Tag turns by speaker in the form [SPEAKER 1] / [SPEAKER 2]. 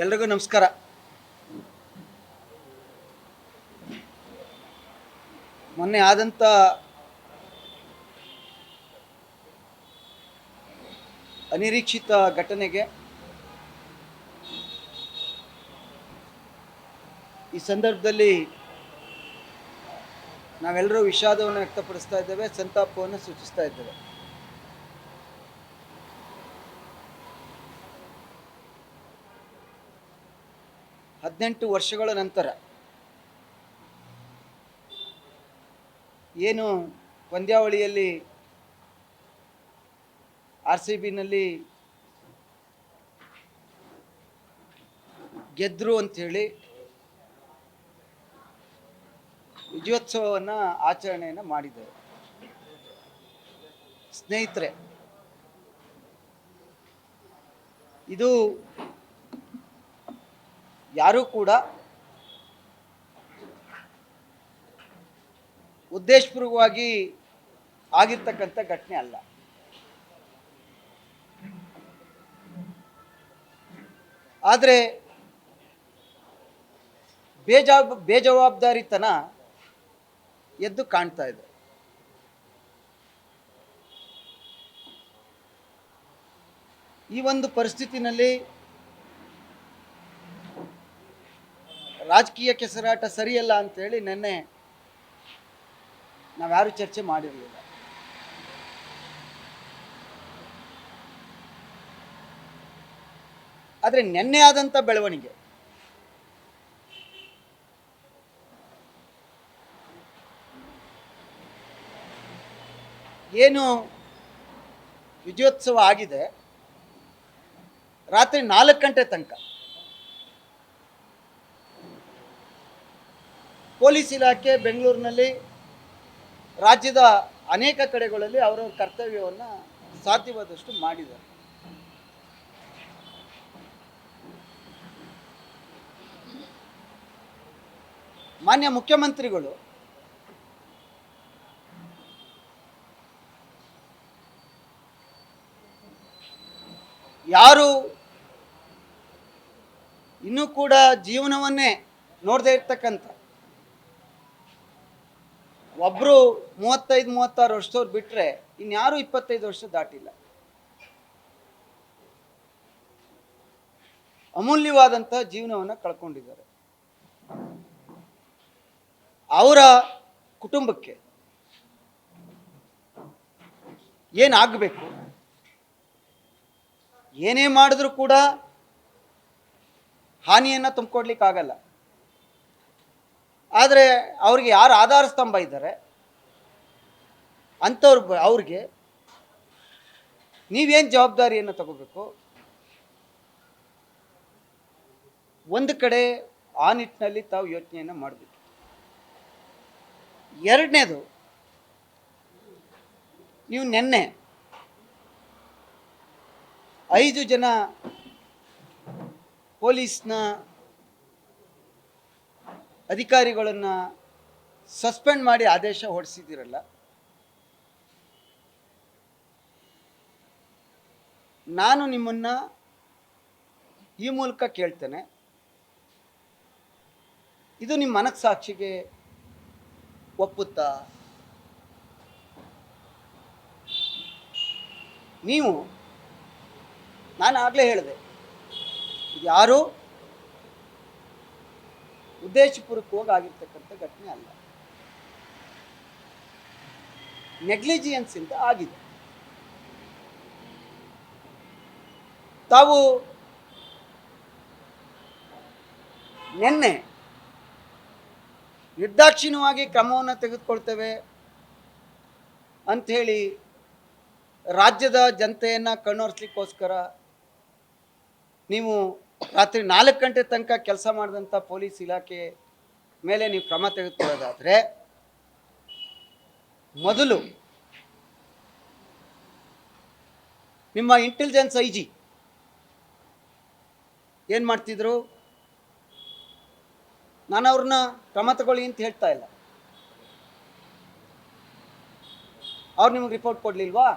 [SPEAKER 1] ಎಲ್ರಿಗೂ ನಮಸ್ಕಾರ. ಮೊನ್ನೆ ಆದಂಥ ಅನಿರೀಕ್ಷಿತ ಘಟನೆಗೆ ಈ ಸಂದರ್ಭದಲ್ಲಿ ನಾವೆಲ್ಲರೂ ವಿಷಾದವನ್ನು ವ್ಯಕ್ತಪಡಿಸ್ತಾ ಇದ್ದೇವೆ, ಸಂತಾಪವನ್ನು ಸೂಚಿಸ್ತಾ ಇದ್ದೇವೆ. ಹದಿನೆಂಟು ವರ್ಷಗಳ ನಂತರ ಏನು ಪಂದ್ಯಾವಳಿಯಲ್ಲಿ RCBನಲ್ಲಿ ಗೆದ್ರು ಅಂಥೇಳಿ ವಿಜಯೋತ್ಸವವನ್ನು ಆಚರಣೆಯನ್ನು ಮಾಡಿದ್ದೇವೆ. ಸ್ನೇಹಿತರೆ, ಇದು ಯಾರೂ ಕೂಡ ಉದ್ದೇಶಪೂರ್ವಕವಾಗಿ ಆಗಿರ್ತಕ್ಕಂಥ ಘಟನೆ ಅಲ್ಲ. ಆದರೆ ಬೇಜವಾಬ್ದಾರಿತನ ಎದ್ದು ಕಾಣ್ತಾ ಇದೆ. ಈ ಒಂದು ಪರಿಸ್ಥಿತಿನಲ್ಲಿ ರಾಜಕೀಯ ಕೆಸರಾಟ ಸರಿಯಲ್ಲ ಅಂತೇಳಿ ನಿನ್ನೆ ನಾವ್ಯಾರು ಚರ್ಚೆ ಮಾಡಿರಲಿಲ್ಲ. ಆದರೆ ನಿನ್ನೆ ಆದಂಥ ಬೆಳವಣಿಗೆ ಏನು ವಿಜಯೋತ್ಸವ ಆಗಿದೆ, ರಾತ್ರಿ 4 ಗಂಟೆ ತನಕ ಪೊಲೀಸ್ ಇಲಾಖೆ ಬೆಂಗಳೂರಿನಲ್ಲಿ ರಾಜ್ಯದ ಅನೇಕ ಕಡೆಗಳಲ್ಲಿ ಅವರವ್ರ ಕರ್ತವ್ಯವನ್ನು ಸಾಧ್ಯವಾದಷ್ಟು ಮಾಡಿದ್ದಾರೆ. ಮಾನ್ಯ ಮುಖ್ಯಮಂತ್ರಿಗಳು ಯಾರು ಇನ್ನೂ ಕೂಡ ಜೀವನವನ್ನೇ ನೋಡದೇ ಇರ್ತಕ್ಕಂಥ ಒಬ್ಬರು 35-36 ವರ್ಷದವ್ರು ಬಿಟ್ಟರೆ ಇನ್ಯಾರು 25 ವರ್ಷ ದಾಟಿಲ್ಲ. ಅಮೂಲ್ಯವಾದಂಥ ಜೀವನವನ್ನು ಕಳ್ಕೊಂಡಿದ್ದಾರೆ. ಅವರ ಕುಟುಂಬಕ್ಕೆ ಏನಾಗಬೇಕು, ಏನೇ ಮಾಡಿದ್ರೂ ಕೂಡ ಹಾನಿಯನ್ನು ತುಂಬಿಕೊಡ್ಲಿಕ್ಕಾಗಲ್ಲ. ಆದರೆ ಅವ್ರಿಗೆ ಯಾರು ಆಧಾರ ಸ್ತಂಭ ಇದ್ದಾರೆ ಅವ್ರಿಗೆ ನೀವೇನು ಜವಾಬ್ದಾರಿಯನ್ನು ತಗೋಬೇಕು, ಒಂದು ಕಡೆ ಆ ನಿಟ್ಟಿನಲ್ಲಿ ತಾವು ಯೋಚನೆಯನ್ನು ಮಾಡಬೇಕು. ಎರಡನೇದು, ನೀವು ನಿನ್ನೆ 5 ಜನ ಪೊಲೀಸ್ನ ಅಧಿಕಾರಿಗಳನ್ನು ಸಸ್ಪೆಂಡ್ ಮಾಡಿ ಆದೇಶ ಹೊರಡಿಸಿದ್ದೀರಲ್ಲ, ನಾನು ನಿಮ್ಮನ್ನು ಈ ಮೂಲಕ ಕೇಳ್ತೇನೆ, ಇದು ನಿಮ್ಮ ಮನಸ್ಸಾಕ್ಷಿಗೆ ಒಪ್ಪುತ್ತಾ? ನೀವು, ನಾನು ಆಗಲೇ ಹೇಳಿದೆ, ಇದು ಯಾರೂ ಉದ್ದೇಶಪೂರ್ವಕವಾಗಿ ಆಗಿರ್ತಕ್ಕಂಥ ಘಟನೆ ಅಲ್ಲ, ನೆಗ್ಲಿಜಿಯನ್ಸ್ ಇಂದ ಆಗಿದೆ. ತಾವು ನಿನ್ನೆ ನಿರ್ದಾಕ್ಷಿಣ್ಯವಾಗಿ ಕ್ರಮವನ್ನು ತೆಗೆದುಕೊಳ್ತೇವೆ ಅಂಥೇಳಿ ರಾಜ್ಯದ ಜನತೆಯನ್ನು ಕಣ್ಣೊರೆಸ್ಲಿಕ್ಕೋಸ್ಕರ ನೀವು ರಾತ್ರಿ 4 ಗಂಟೆ ತನಕ ಕೆಲಸ ಮಾಡಿದಂಥ ಪೊಲೀಸ್ ಇಲಾಖೆ ಮೇಲೆ ನೀವು ಕ್ರಮ ತೆಗೆದುಕೊಳ್ಳೋದಾದರೆ, ಮೊದಲು ನಿಮ್ಮ ಇಂಟೆಲಿಜೆನ್ಸ್ IG ಏನು ಮಾಡ್ತಿದ್ರು? ನಾನು ಅವ್ರನ್ನ ಕ್ರಮ ತಗೊಳ್ಳಿ ಅಂತ ಹೇಳ್ತಾ ಇಲ್ಲ, ಅವ್ರು ನಿಮಗೆ ರಿಪೋರ್ಟ್ ಕೊಡಲಿಲ್ವಾ?